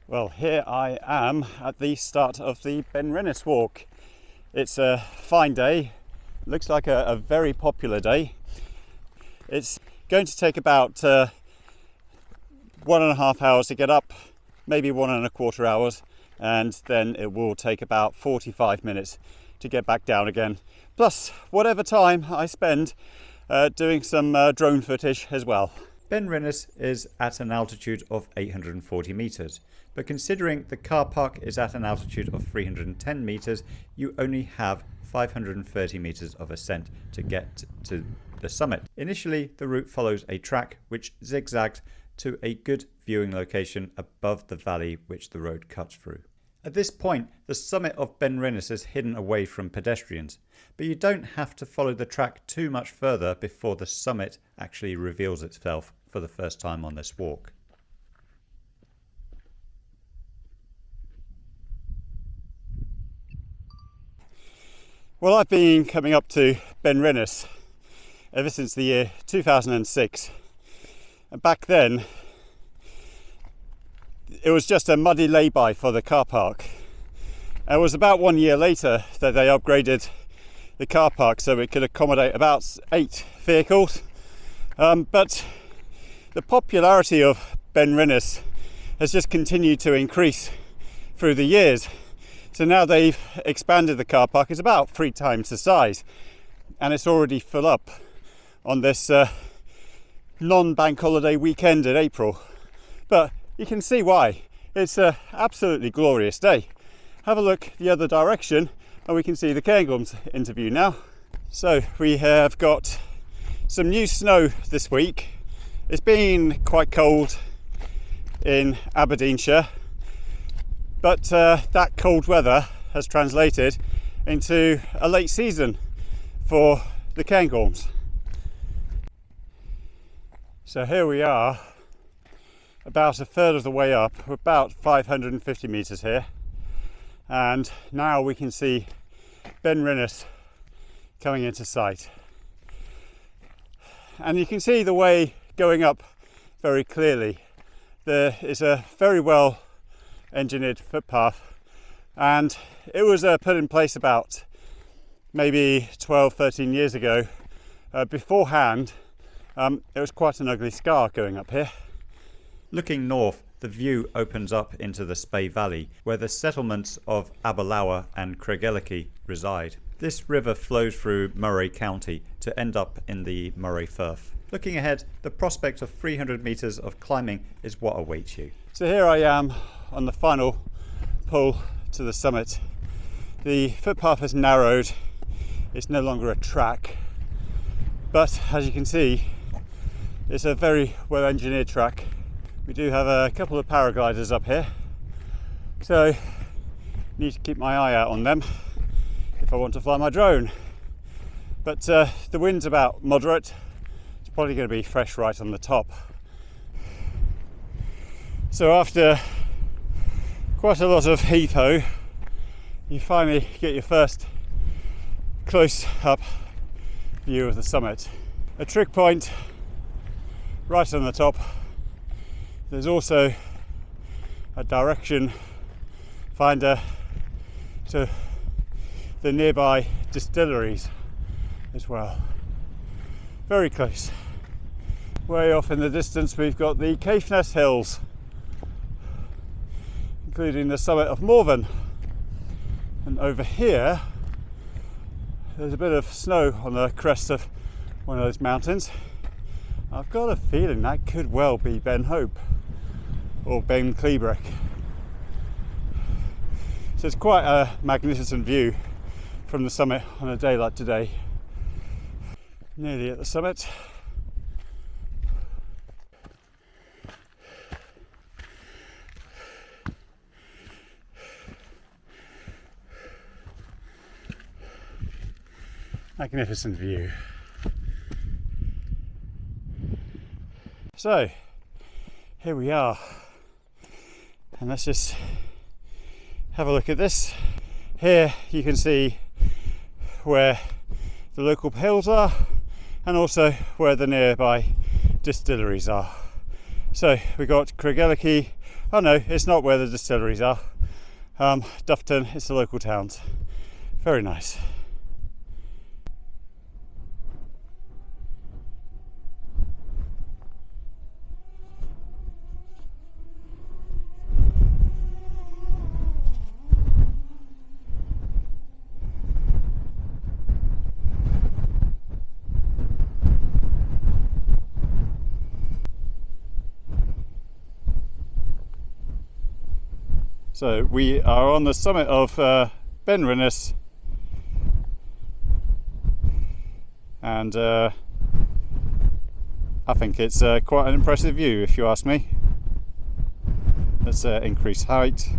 Well, here I am at the start of the Ben Rinnes walk. It's a fine day, looks like a very popular day. It's going to take about 1.5 hours to get up, maybe 1.25 hours, and then it will take about 45 minutes to get back down again, plus whatever time I spend doing some drone footage as well. Ben Rinnes is at an altitude of 840 metres, but considering the car park is at an altitude of 310 metres, you only have 530 metres of ascent to get to the summit. Initially, the route follows a track which zigzags to a good viewing location above the valley which the road cuts through. At this point, the summit of Ben Rinnes is hidden away from pedestrians, but you don't have to follow the track too much further before the summit actually reveals itself for the first time on this walk. Well, I've been coming up to Ben Rinnes ever since the year 2006, and back then it was just a muddy lay-by for the car park. It was about 1 year later that they upgraded the car park so it could accommodate about 8 vehicles, but the popularity of Ben Rinnes has just continued to increase through the years. So now they've expanded the car park. It's about 3 times the size, and it's already full up on this non-bank holiday weekend in April. But you can see why. It's an absolutely glorious day. Have a look the other direction and we can see the Cairngorms interview now. So we have got some new snow this week. It's been quite cold in Aberdeenshire, but that cold weather has translated into a late season for the Cairngorms. So here we are, about a third of the way up. We're about 550 metres here, and now we can see Ben Rinnes coming into sight. And you can see the way going up very clearly. There is a very well engineered footpath, and it was put in place about maybe 12-13 years ago. Beforehand it was quite an ugly scar going up here. Looking north, the view opens up into the Spey Valley, where the settlements of Aberdeenshire and Colliochbar reside. This river flows through Moray County to end up in the Moray Firth. Looking ahead, the prospect of 300 metres of climbing is what awaits you. So here I am on the final pull to the summit. The footpath has narrowed, it's no longer a track, but as you can see, it's a very well engineered track. We do have a couple of paragliders up here, so need to keep my eye out on them if I want to fly my drone. But the wind's about moderate. It's probably going to be fresh right on the top. So after quite a lot of heave-ho, you finally get your first close up view of the summit. A trig point right on the top. There's also a direction finder to the nearby distilleries as well. Very close. Way off in the distance we've got the Caithness Hills, including the summit of Morven. And over here there's a bit of snow on the crest of one of those mountains. I've got a feeling that could well be Ben Hope or Ben Cabrach. So it's quite a magnificent view from the summit on a day like today. Nearly at the summit. Magnificent view. So here we are, and let's just have a look at this. Here you can see where the local hills are and also where the nearby distilleries are. So we got Cabrach. Oh no, it's not where the distilleries are. Dufton, it's the local towns. Very nice. So we are on the summit of Ben Rinnes, and I think it's quite an impressive view if you ask me. Let's increase height.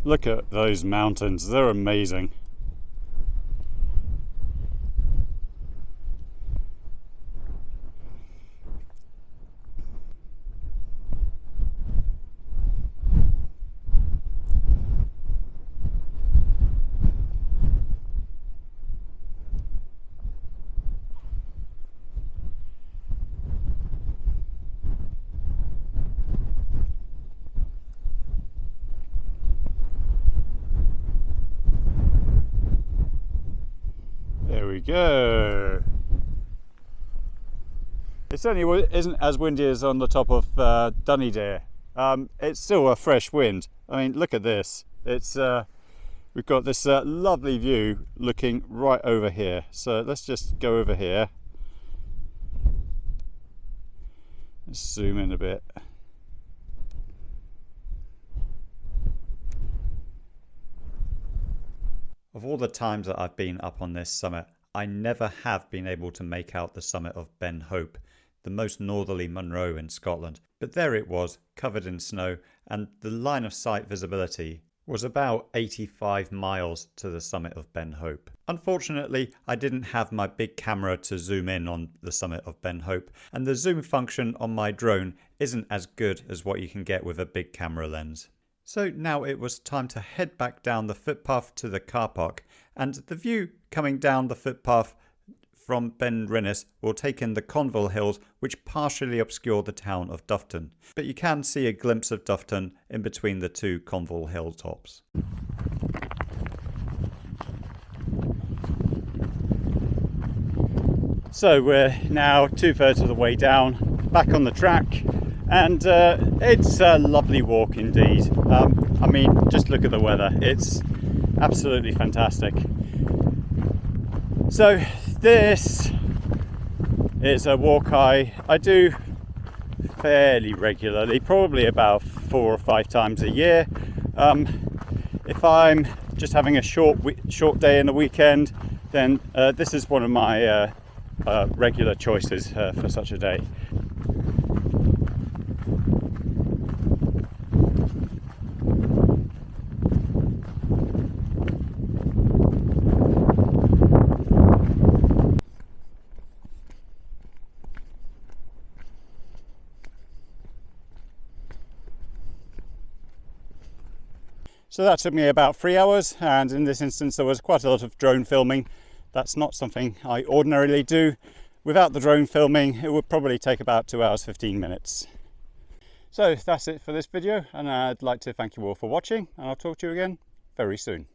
Look at those mountains, they're amazing. There we go. It certainly isn't as windy as on the top of Bennachie. It's still a fresh wind. I mean, look at this. It's we've got this lovely view looking right over here. So let's just go over here. Let's zoom in a bit. Of all the times that I've been up on this summit, I never have been able to make out the summit of Ben Hope, the most northerly Moray in Scotland. But there it was, covered in snow, and the line of sight visibility was about 85 miles to the summit of Ben Hope. Unfortunately, I didn't have my big camera to zoom in on the summit of Ben Hope, and the zoom function on my drone isn't as good as what you can get with a big camera lens. So now it was time to head back down the footpath to the car park, and the view coming down the footpath from Ben Rinnes will take in the Conville Hills, which partially obscure the town of Dufton. But you can see a glimpse of Dufton in between the two Conville hilltops. So we're now 2/3 of the way down, back on the track. And it's a lovely walk indeed. I mean, just look at the weather. It's absolutely fantastic. So this is a walk I do fairly regularly, probably about 4 or 5 times a year. If I'm just having a short day in the weekend, then this is one of my regular choices for such a day. So that took me about 3 hours, and in this instance there was quite a lot of drone filming. That's not something I ordinarily do. Without the drone filming, it would probably take about 2 hours 15 minutes. So that's it for this video, and I'd like to thank you all for watching, and I'll talk to you again very soon.